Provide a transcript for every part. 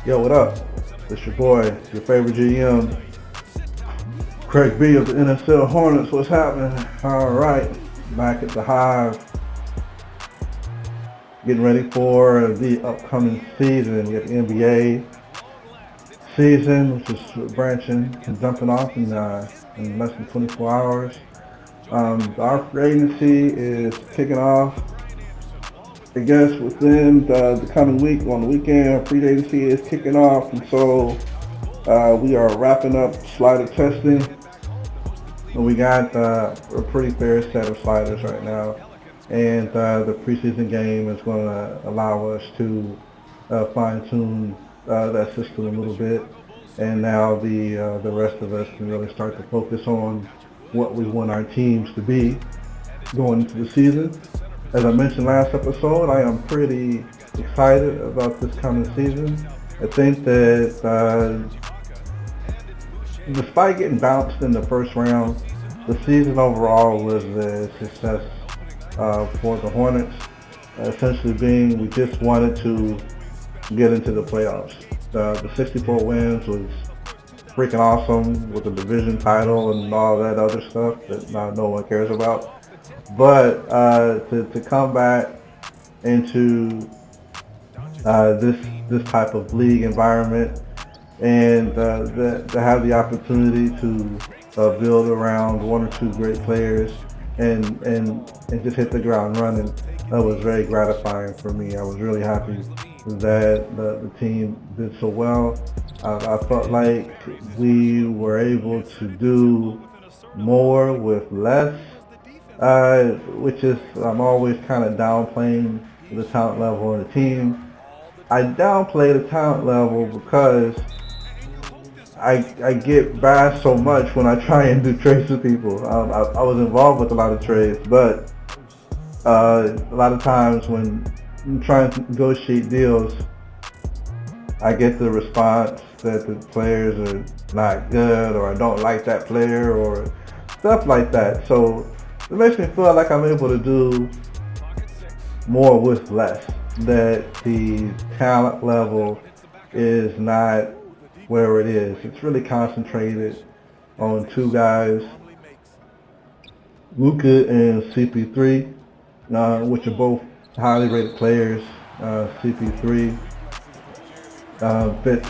Yo, what up? It's your boy, your favorite GM, Craig B of the NSL Hornets. What's happening? All right, back at the Hive, getting ready for the upcoming season. You got the NBA season, which is branching and jumping off in less than 24 hours. Our free agency is kicking off. I guess within the coming week, on the weekend, free agency is kicking off, and so we are wrapping up slider testing. We got a pretty fair set of sliders right now, and the preseason game is going to allow us to fine tune that system a little bit. And now the rest of us can really start to focus on what we want our teams to be going into the season. As I mentioned last episode, I am pretty excited about this coming season. I think that despite getting bounced in the first round, the season overall was a success for the Hornets. Essentially being we just wanted to get into the playoffs. The 64 wins was freaking awesome with the division title and all that other stuff that no one cares about. But to come back into this type of league environment and to have the opportunity to build around one or two great players and just hit the ground running. That was very gratifying for me. I was really happy that the team did so well. I felt like we were able to do more with less, which is I'm always kind of downplaying the talent level of the team. I downplay the talent level because I get bashed so much when I try and do trades with people. I was involved with a lot of trades, but a lot of times when I'm trying to negotiate deals, I get the response that the players are not good or I don't like that player or stuff like that. So it makes me feel like I'm able to do more with less. That the talent level is not where it is. It's really concentrated on two guys, Luka and CP3, which are both highly rated players. CP3 fits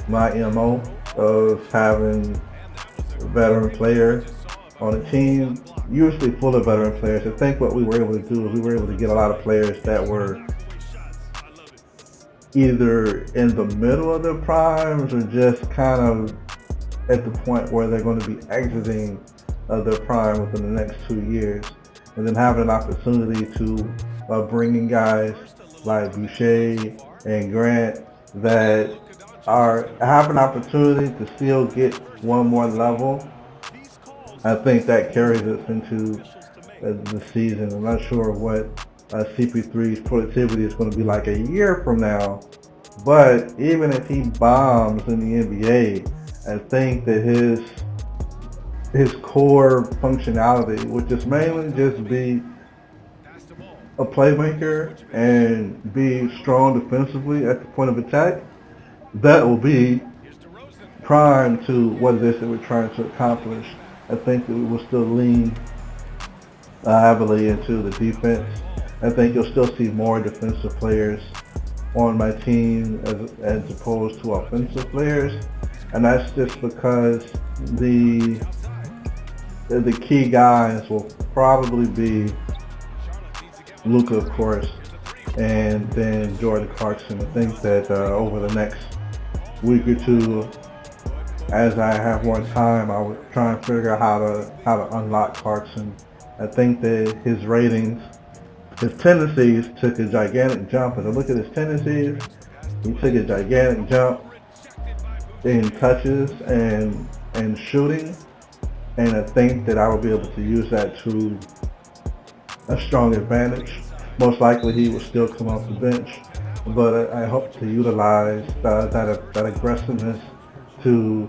my MO of having a veteran player on a team, usually full of veteran players. I think what we were able to do is we were able to get a lot of players that were either in the middle of their primes or just kind of at the point where they're going to be exiting their prime within the next 2 years. And then having an opportunity to bring in guys like Boucher and Grant that have an opportunity to still get one more level. I think that carries us into the season. I'm not sure what CP3's productivity is going to be like a year from now, but even if he bombs in the NBA, I think that his core functionality would just mainly just be a playmaker and be strong defensively at the point of attack. That will be prime to what it is that we're trying to accomplish. I think that we will still lean heavily into the defense. I think you'll still see more defensive players on my team as opposed to offensive players, and that's just because the key guys will probably be Luka, of course, and then Jordan Clarkson. I think that over the next week or two, as I have more time, I would try and figure out how to unlock Clarkson. I think that his ratings, his tendencies took a gigantic jump. As I look at his tendencies, he took a gigantic jump in touches and shooting, and I think that I will be able to use that to a strong advantage. Most likely he will still come off the bench, but I hope to utilize that aggressiveness to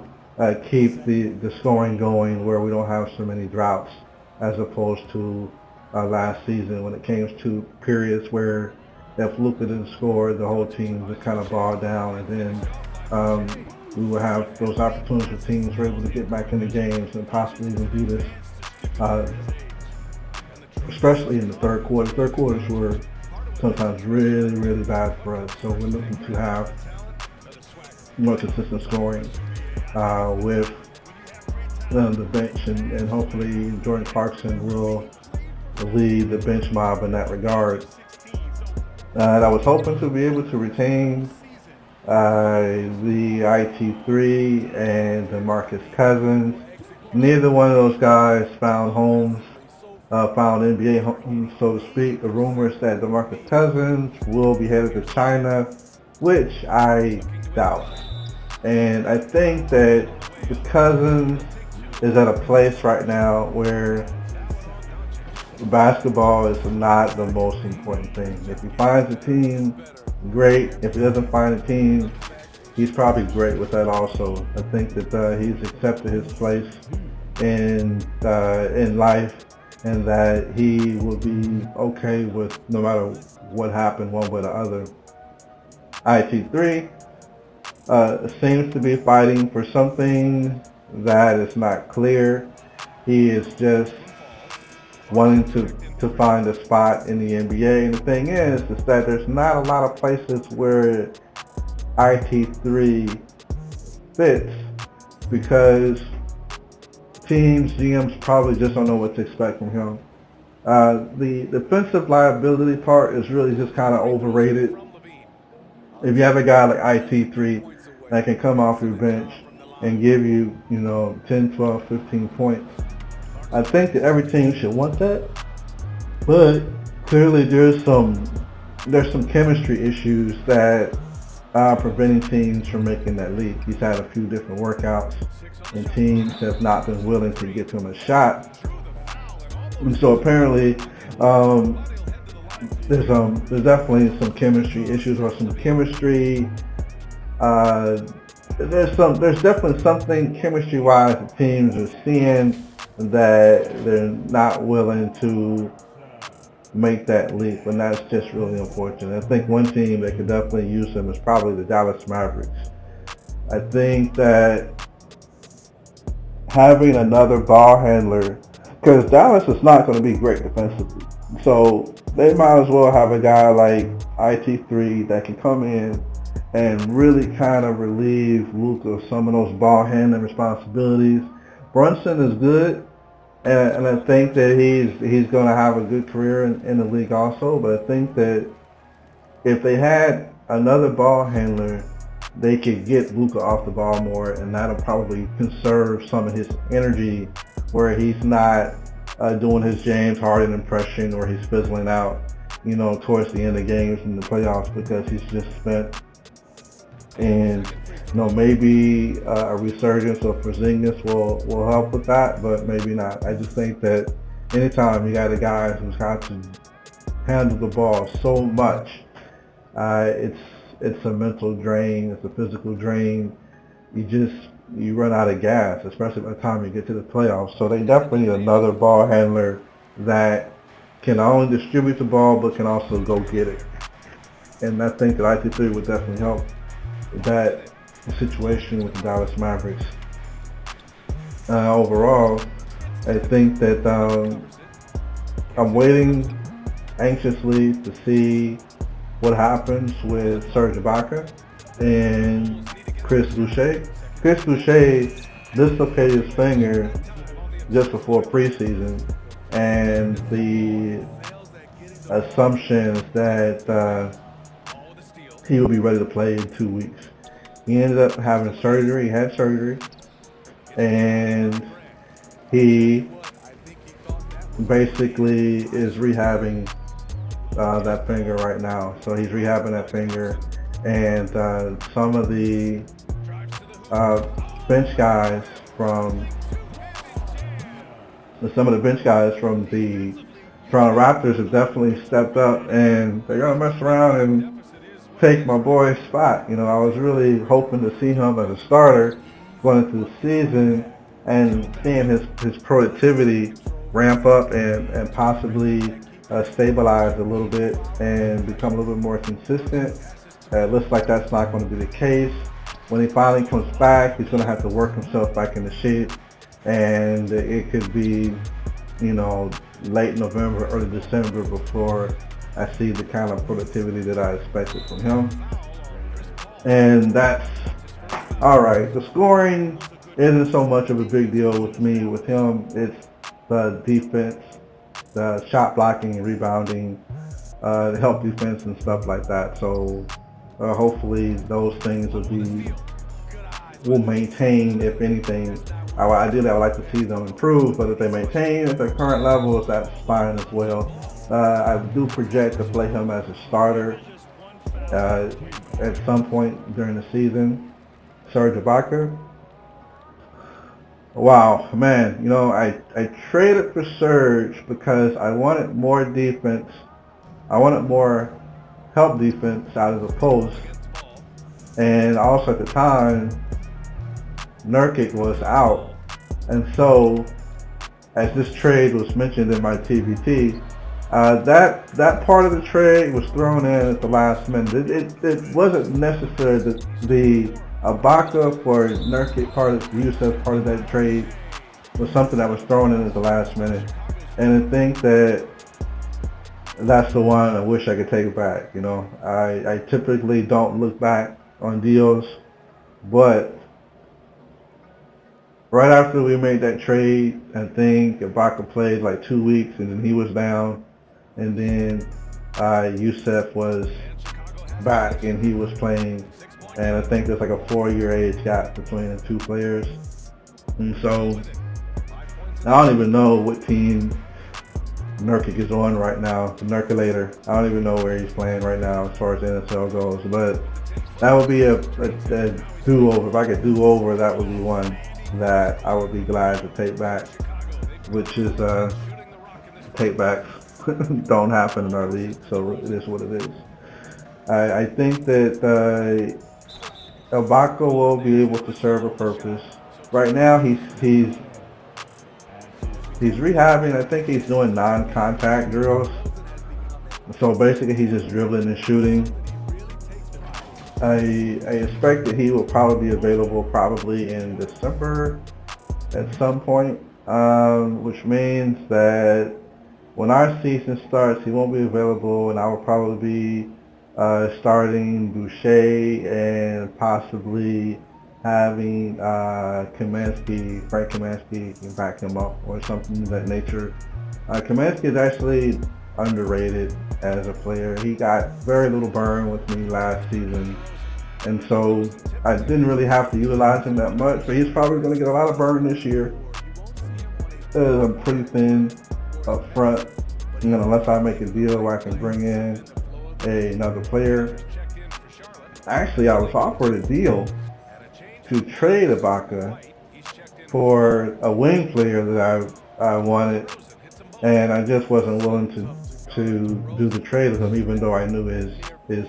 keep the scoring going where we don't have so many droughts as opposed to last season when it came to periods where if Luka didn't score, the whole team just kind of bogged down, and then we would have those opportunities where teams were able to get back into games and possibly even do this, uh, especially in the third quarter. Third quarters were sometimes really, really bad for us, so we're looking to have more consistent scoring with the bench, and hopefully Jordan Clarkson will lead the bench mob in that regard. And I was hoping to be able to retain the IT3 and DeMarcus Cousins. Neither one of those guys found homes, found NBA homes, so to speak. The rumors that DeMarcus Cousins will be headed to China, which I doubt. And I think that the Cousins is at a place right now where basketball is not the most important thing. If he finds a team, great. If he doesn't find a team, he's probably great with that also. I think that he's accepted his place in life, and that he will be okay with no matter what happened one way or the other. IT3 seems to be fighting for something that is not clear. He is just wanting to find a spot in the NBA. And the thing is that there's not a lot of places where IT3 fits, because teams, GMs probably just don't know what to expect from him. The defensive liability part is really just kind of overrated. If you have a guy like IT3 that can come off your bench and give you, 10, 12, 15 points, I think that every team should want that. But clearly there's some chemistry issues that are preventing teams from making that leap. He's had a few different workouts, and teams have not been willing to give him a shot. And so apparently, there's definitely some chemistry issues, or some chemistry. There's definitely something chemistry-wise the teams are seeing that they're not willing to make that leap, and that's just really unfortunate. I think one team that could definitely use him is probably the Dallas Mavericks. I think that having another ball handler, because Dallas is not going to be great defensively, so they might as well have a guy like IT3 that can come in and really kind of relieve Luka of some of those ball handling responsibilities. Brunson is good, and I think that he's going to have a good career in the league also. But I think that if they had another ball handler, they could get Luka off the ball more, and that'll probably conserve some of his energy, where he's not doing his James Harden impression, or he's fizzling out, towards the end of games in the playoffs, because he's just spent. And maybe a resurgence of Musings will help with that, but maybe not. I just think that anytime you got a guy who's got to handle the ball so much, it's a mental drain, it's a physical drain. You run out of gas, especially by the time you get to the playoffs. So they definitely need another ball handler that can not only distribute the ball but can also go get it. And I think that IT3 would definitely help that situation with the Dallas Mavericks. Overall, I think that I'm waiting anxiously to see what happens with Serge Ibaka and Chris Boucher. Chris Boucher dislocated his finger just before preseason, and the assumption is that he will be ready to play in 2 weeks. He ended up having surgery. He had surgery, and he basically is rehabbing that finger right now. So he's rehabbing that finger, and some of the bench guys from the Toronto Raptors have definitely stepped up, and they're gonna mess around and take my boy's spot. I was really hoping to see him as a starter going into the season, and seeing his productivity ramp up and possibly stabilize a little bit and become a little bit more consistent. It looks like that's not going to be the case. When he finally comes back, he's going to have to work himself back into shape, and it could be, late November, early December before I see the kind of productivity that I expected from him. And that's alright. The scoring isn't so much of a big deal with me. With him, it's the defense, the shot blocking and rebounding, the help defense and stuff like that. So hopefully those things will maintain. If anything, ideally I would like to see them improve, but if they maintain at their current levels, that's fine as well. I do project to play him as a starter at some point during the season. Serge Ibaka. Wow, man, I traded for Serge because I wanted more defense. I wanted more help defense out of the post. And also at the time, Nurkic was out. And so, as this trade was mentioned in my TBT, that part of the trade was thrown in at the last minute. It wasn't necessary that the Ibaka for Nurkic part of the Yusuf part of that trade was something that was thrown in at the last minute. And I think that's the one I wish I could take it back. I typically don't look back on deals, but right after we made that trade, I think Ibaka played like 2 weeks and then he was down, and then Yusuf was back and he was playing, and I think there's like a 4-year age gap between the two players. And so I don't even know what team Nurkic is on right now, the Nurkulator. I don't even know where he's playing right now as far as NSL goes, but that would be a do-over. If I could do over, that would be one that I would be glad to take back, which is takebacks don't happen in our league, so it is what it is. I think that Ibaka will be able to serve a purpose. Right now, he's rehabbing. I think he's doing non-contact drills. So basically, he's just dribbling and shooting. I expect that he will probably be available probably in December at some point, which means that when our season starts, he won't be available, and I will probably be starting Boucher and possibly having Frank Kaminsky can back him up or something of that nature. Kaminsky is actually underrated as a player. He got very little burn with me last season, and so I didn't really have to utilize him that much. So he's probably going to get a lot of burn this year. I'm pretty thin up front, unless I make a deal where I can bring in another player. Actually, I was offered a deal to trade Ibaka for a wing player that I wanted, and I just wasn't willing to do the trade with him, even though I knew his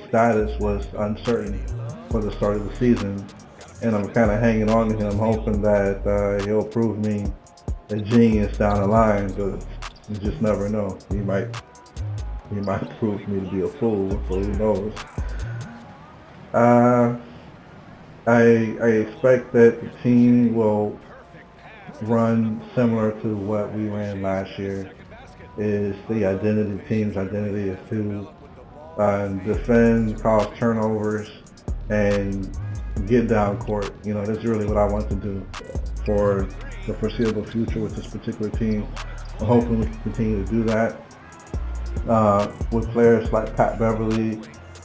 status was uncertain for the start of the season. And I'm kind of hanging on to him, hoping that he'll prove me a genius down the line, but you just never know. He might prove me to be a fool, so who knows. I expect that the team will run similar to what we ran last year. Is the team's identity is to defend, cause turnovers, and get down court. That's really what I want to do for the foreseeable future with this particular team. I'm hoping we can continue to do that with players like Pat Beverly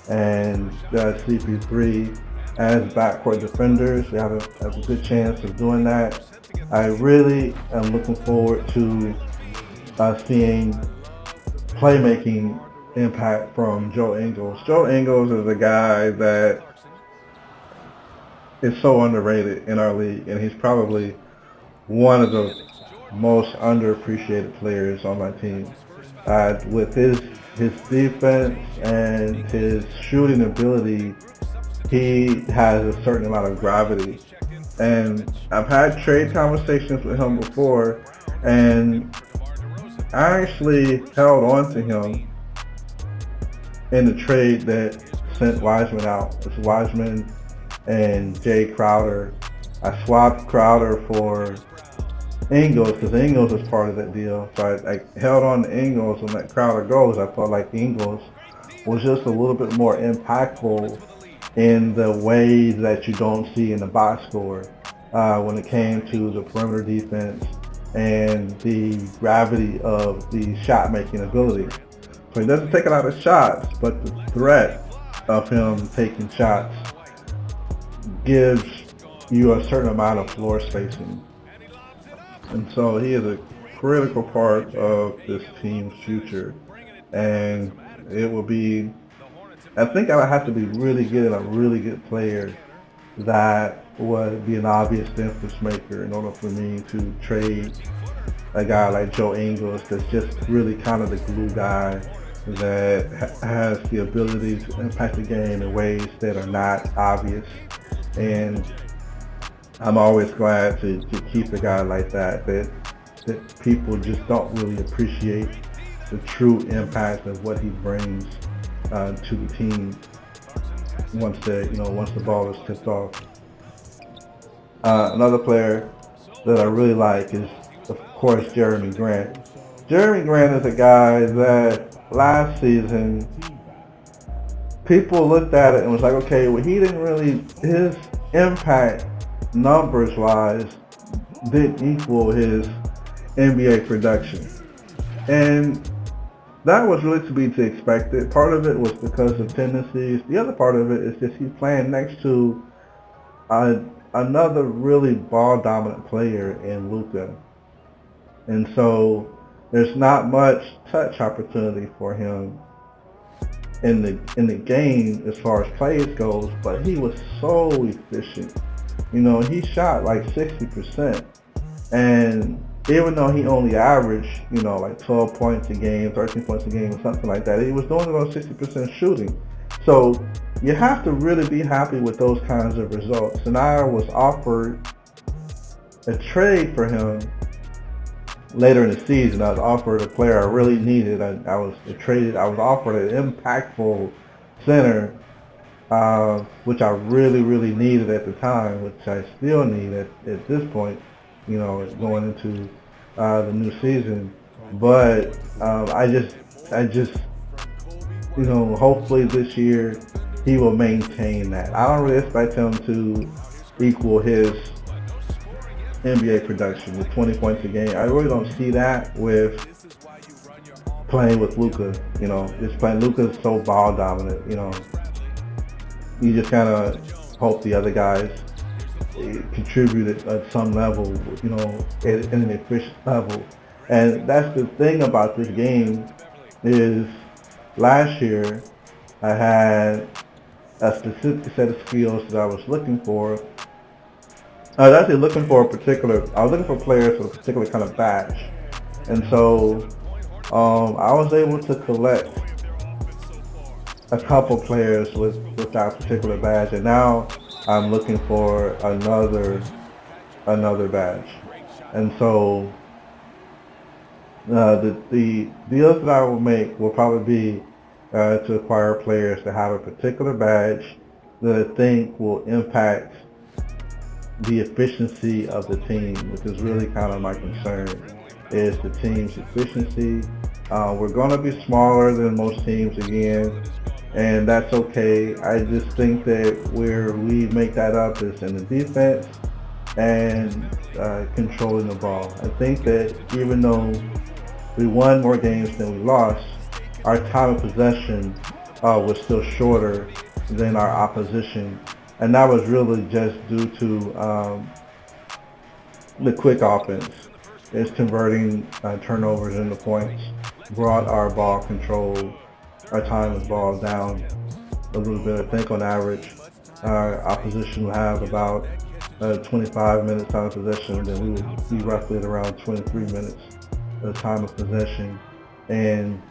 and CP3 as backcourt defenders. We have a good chance of doing that. I really am looking forward to seeing playmaking impact from Joe Ingles. Joe Ingles is a guy that is so underrated in our league, and he's probably one of the most underappreciated players on my team. With his defense and his shooting ability, he has a certain amount of gravity. And I've had trade conversations with him before, and I actually held on to him in the trade that sent Wiseman out. It's Wiseman and Jay Crowder. I swapped Crowder for Ingles because Ingles is part of that deal. So I held on to Ingles and let Crowder go because I felt like Ingles was just a little bit more impactful in the ways that you don't see in the box score when it came to the perimeter defense and the gravity of the shot making ability. So he doesn't take a lot of shots, but the threat of him taking shots gives you a certain amount of floor spacing. And so he is a critical part of this team's future. And it will be, I think I would have to be really good at a really good player that would be an obvious difference maker in order for me to trade a guy like Joe Ingles that's just really kind of the glue guy that has the ability to impact the game in ways that are not obvious. And I'm always glad to keep a guy like that people just don't really appreciate the true impact of what he brings to the team once the ball is tipped off. Another player that I really like is, of course, Jeremy Grant. Jeremy Grant is a guy that last season people looked at it and was like, okay, well, he didn't really, his impact numbers wise didn't equal his NBA production. And that was really to be expected. Part of it was because of tendencies. The other part of it is just he's playing next to another really ball dominant player in Luka. And so there's not much touch opportunity for him in the game as far as plays goes, but he was so efficient. He shot like 60%. And even though he only averaged, like 12 points a game, 13 points a game or something like that, he was doing about 60% shooting. So you have to really be happy with those kinds of results. And I was offered a trade for him later in the season. I was offered a player I really needed. I was offered an impactful center, which I really, really needed at the time, which I still need at this point, going into the new season. But I just, hopefully this year he will maintain that. I don't really expect him to equal his NBA production with 20 points a game. I really don't see that with playing with Luka. Just playing Luka is so ball dominant. You just kind of hope the other guys contribute at some level, at an efficient level. And that's the thing about this game is last year I had a specific set of skills that I was looking for. I was actually looking for players with a particular kind of badge. And so I was able to collect a couple players with that particular badge, and now I'm looking for another badge. And so the deals that I will make will probably be to acquire players that have a particular badge that I think will impact the efficiency of the team, which is really kind of my concern, is the team's efficiency. We're going to be smaller than most teams again, and that's okay. I just think that where we make that up is in the defense and controlling the ball. I think that even though we won more games than we lost, our time of possession was still shorter than our opposition. And that was really just due to the quick offense. It's converting turnovers into points, brought our ball control, our time with ball down a little bit. I think on average, our opposition will have about 25 minutes time of possession, then we would be roughly at around 23 minutes of time of possession. And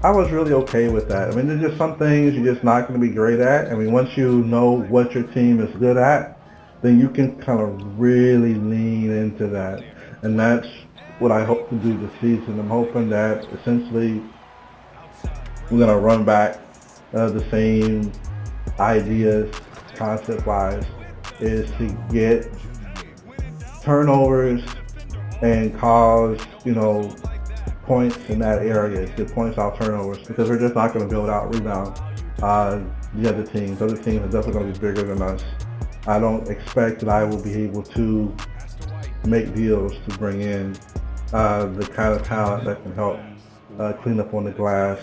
I was really okay with that. I mean, there's just some things you're just not going to be great at. I mean, once you know what your team is good at, then you can kind of really lean into that. And that's what I hope to do this season. I'm hoping that essentially we're going to run back the same ideas concept-wise, is to get turnovers and cause, points in that area, get points off turnovers, because we're just not going to build out rebound. The other teams are definitely going to be bigger than us. I don't expect that I will be able to make deals to bring in the kind of talent that can help clean up on the glass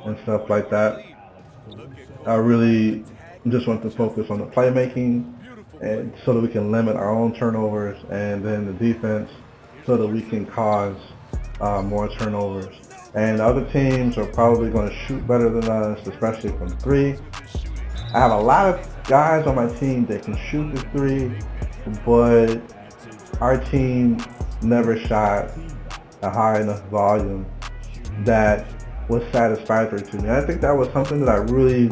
and stuff like that. I really just want to focus on the playmaking, and so that we can limit our own turnovers, and then the defense so that we can cause more turnovers. And other teams are probably going to shoot better than us, especially from three. I have a lot of guys on my team that can shoot the three, but our team never shot a high enough volume that was satisfactory to me. I think that was something that I really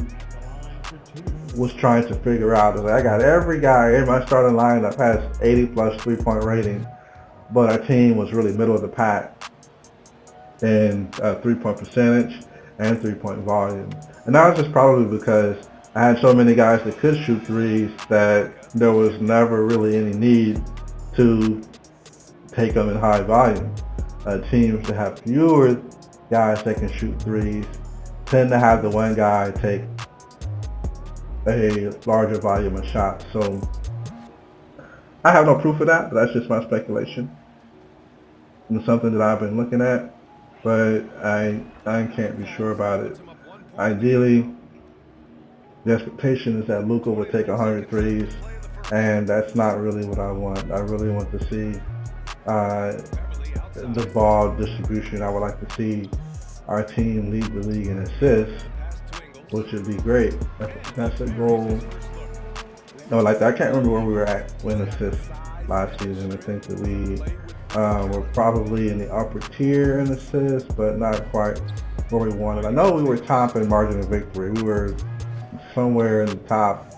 was trying to figure out. I got every guy in my starting lineup has 80 plus 3-point rating, but our team was really middle of the pack in 3-point percentage and 3-point volume. And that was just probably because I had so many guys that could shoot threes that there was never really any need to take them in high volume. Teams that have fewer guys that can shoot threes tend to have the one guy take a larger volume of shots. So I have no proof of that, but that's just my speculation. And it's something that I've been looking at, but I can't be sure about it. Ideally, the expectation is that Luka would take 100 threes, and that's not really what I want. I really want to see the ball distribution. I would like to see our team lead the league in assists, which would be great. That's a goal. No, like I can't remember where we were at when assists last season. I think that we were probably in the upper tier in assists, but not quite where we wanted. I know we were top in margin of victory. We were somewhere in the top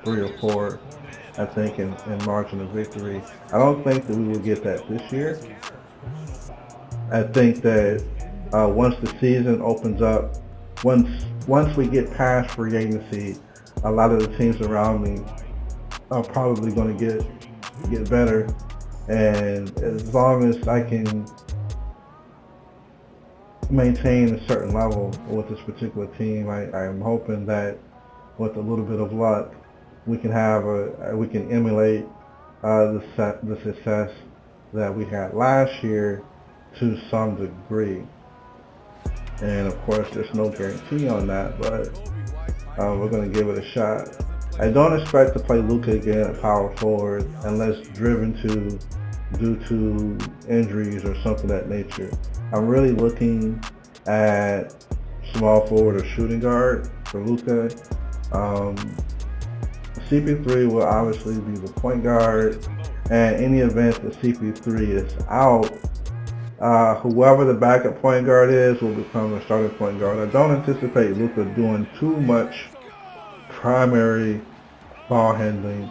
3 or 4, I think, in margin of victory. I don't think that we will get that this year. I think that once the season opens up, once we get past free agency, a lot of the teams around me are probably going to get better. And as long as I can maintain a certain level with this particular team, I am hoping that with a little bit of luck, we can emulate the success that we had last year to some degree. And of course, there's no guarantee on that, but we're going to give it a shot. I don't expect to play Luka again at power forward unless driven due to injuries or something of that nature. I'm really looking at small forward or shooting guard for Luka. CP3 will obviously be the point guard, and any event that CP3 is out, whoever the backup point guard is will become the starting point guard. I don't anticipate Luka doing too much primary ball handling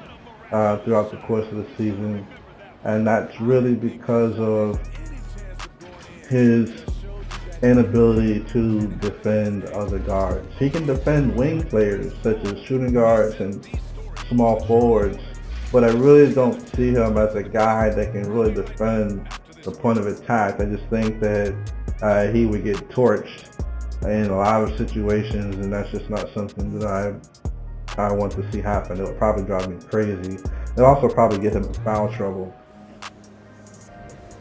throughout the course of the season, and that's really because of his inability to defend other guards. He can defend wing players such as shooting guards and small forwards, but I really don't see him as a guy that can really defend the point of attack. I just think that he would get torched in a lot of situations, and that's just not something that I want to see happen. It would probably drive me crazy. It'll also probably get him in foul trouble,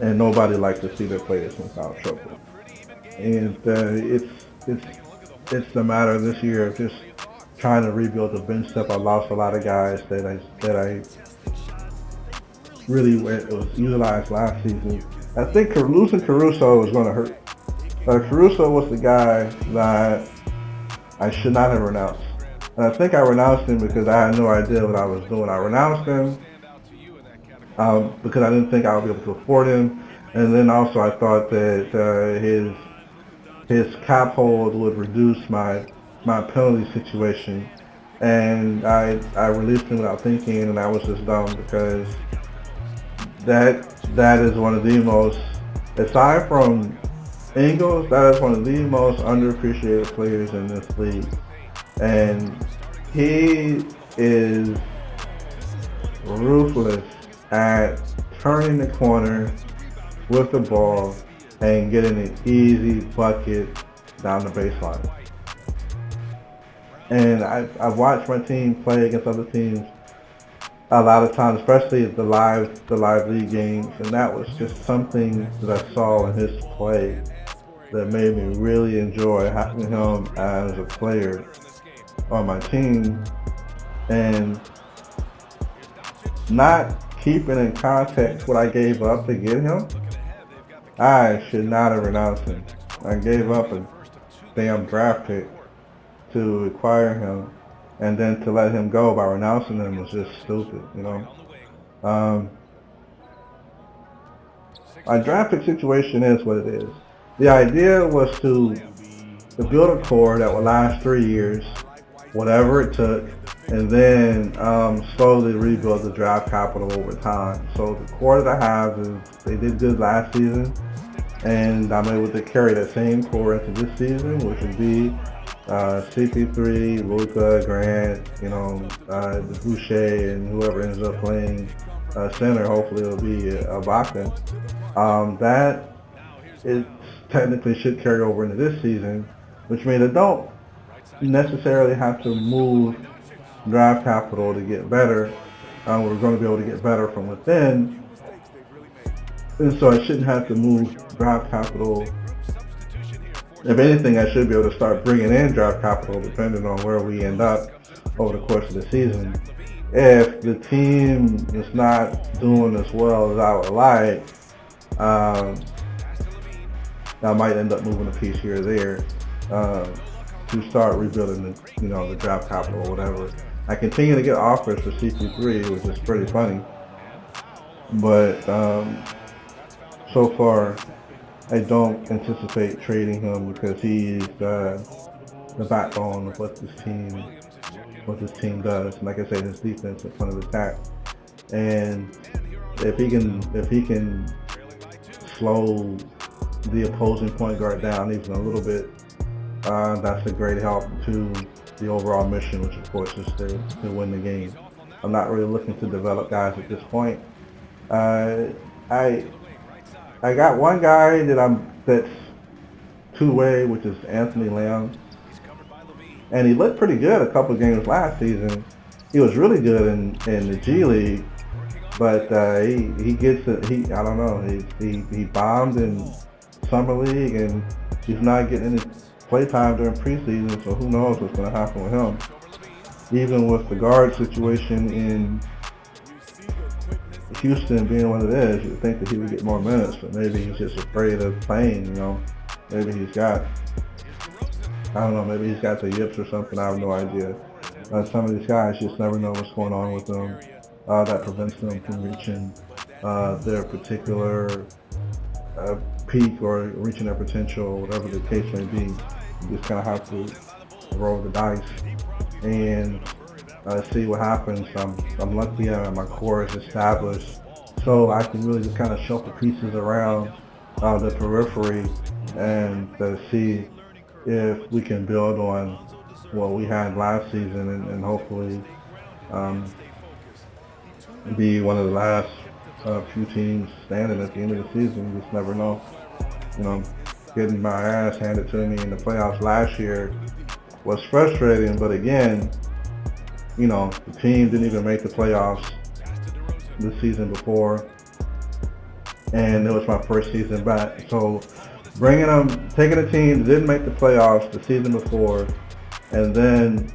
and nobody likes to see their players in foul trouble. And it's the matter this year of just trying to rebuild the bench depth. I lost a lot of guys that I really was utilized last season. I think losing Caruso was going to hurt. Caruso was the guy that I should not have renounced. And I think I renounced him because I had no idea what I was doing. I renounced him because I didn't think I would be able to afford him. And then also I thought that his cap hold would reduce my penalty situation. And I released him without thinking, and I was just dumb because that is one of the most Aside from Ingles, that is one of the most underappreciated players in this league. And he is ruthless at turning the corner with the ball and getting an easy bucket down the baseline. And I've watched my team play against other teams a lot of times, especially the live league games, and that was just something that I saw in his play that made me really enjoy having him as a player on my team, and not keeping in context what I gave up to get him. I should not have renounced him. I gave up a damn draft pick to acquire him, and then to let him go by renouncing him was just stupid, you know. Our draft pick situation is what it is. The idea was to build a core that would last 3 years, whatever it took, and then slowly rebuild the draft capital over time. So the core that I have is, they did good last season, and I'm able to carry that same core into this season, which would be CP3, Luka, Grant, you know, Boucher, and whoever ends up playing center. Hopefully it'll be Ibaka. That is technically should carry over into this season, which means I don't necessarily have to move draft capital to get better. We're going to be able to get better from within, and so I shouldn't have to move draft capital. If anything, I should be able to start bringing in draft capital depending on where we end up over the course of the season. If the team is not doing as well as I would like, I might end up moving a piece here or there to start rebuilding the draft capital or whatever. I continue to get offers for CP3, which is pretty funny, but so far I don't anticipate trading him because he's the backbone of what this team does. And like I said, his defense in front of attack, and if he can slow the opposing point guard down even a little bit, that's a great help to the overall mission, which of course is to win the game. I'm not really looking to develop guys at this point. I got one guy that's two-way, which is Anthony Lamb, and he looked pretty good a couple of games last season. He was really good in the G League, but he gets it. I don't know. He bombed in summer league, and he's not getting any play time during preseason. So who knows what's going to happen with him? Even with the guard situation in Houston being what it is, you'd think that he would get more minutes, but maybe he's just afraid of playing, you know. Maybe he's got the yips or something, I have no idea. Some of these guys just never know what's going on with them. That prevents them from reaching their particular peak or reaching their potential, whatever the case may be. You just kind of have to roll the dice and see what happens. I'm lucky my core is established, so I can really just kind of shuffle pieces around the periphery and see if we can build on what we had last season and hopefully be one of the last few teams standing at the end of the season. You just never know. You know, getting my ass handed to me in the playoffs last year was frustrating, but again, you know, the team didn't even make the playoffs the season before, and it was my first season back. So taking a team that didn't make the playoffs the season before, and then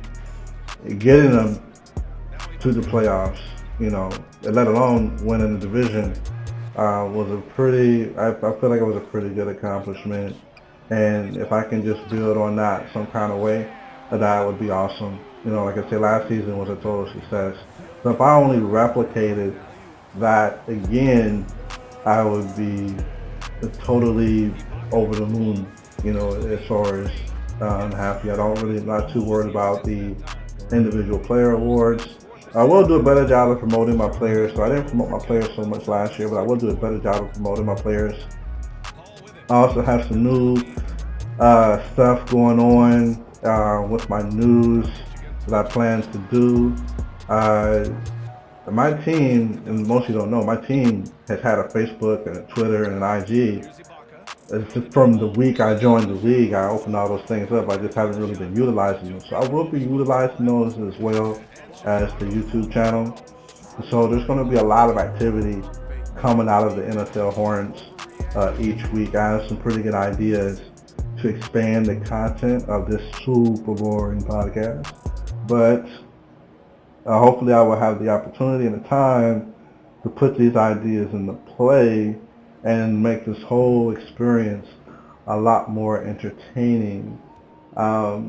getting them to the playoffs, you know, let alone winning the division, was I feel like it was a pretty good accomplishment. And if I can just build on that some kind of way, that would be awesome. You know, like I said, last season was a total success. So if I only replicated that again, I would be totally over the moon, you know, as far as unhappy. Not too worried about the individual player awards. I will do a better job of promoting my players. So I didn't promote my players so much last year, but I will do a better job of promoting my players I also have some new stuff going on with my news that I plan to do. My team, and most of you don't know, my team has had a Facebook and a Twitter and an IG. It's just from the week I joined the league, I opened all those things up. I just haven't really been utilizing them. So I will be utilizing those as well as the YouTube channel. So there's going to be a lot of activity coming out of the NSL Hornets each week. I have some pretty good ideas to expand the content of this super boring podcast. But hopefully I will have the opportunity and the time to put these ideas into play and make this whole experience a lot more entertaining. I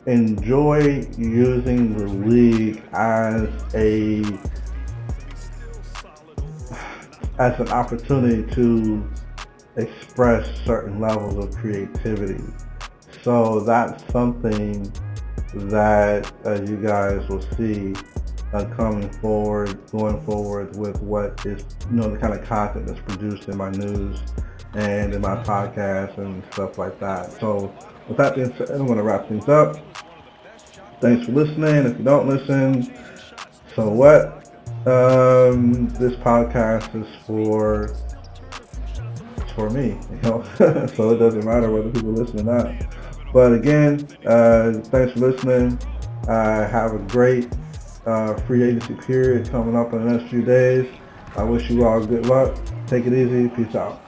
enjoy using the league as an opportunity to express certain levels of creativity. So that's something that you guys will see going forward with what is, the kind of content that's produced in my news and in my podcast and stuff like that. So with that being said, I'm going to wrap things up. Thanks for listening. If you don't listen, so what? This podcast is for me, so it doesn't matter whether people listen or not. But again, thanks for listening. Have a great free agency period coming up in the next few days. I wish you all good luck. Take it easy. Peace out.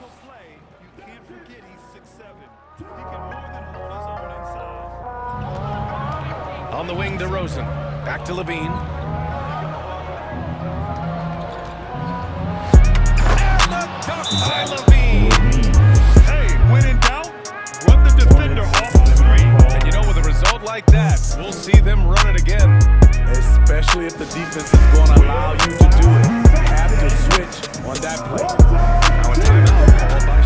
On the wing to Rosen. Back to Levine. By Levine. Hey, when in doubt, run the defender off the screen. And you know, with a result like that, we'll see them run it again. Especially if the defense is going to allow you to do it. Have to switch on that play. Now a timeout called by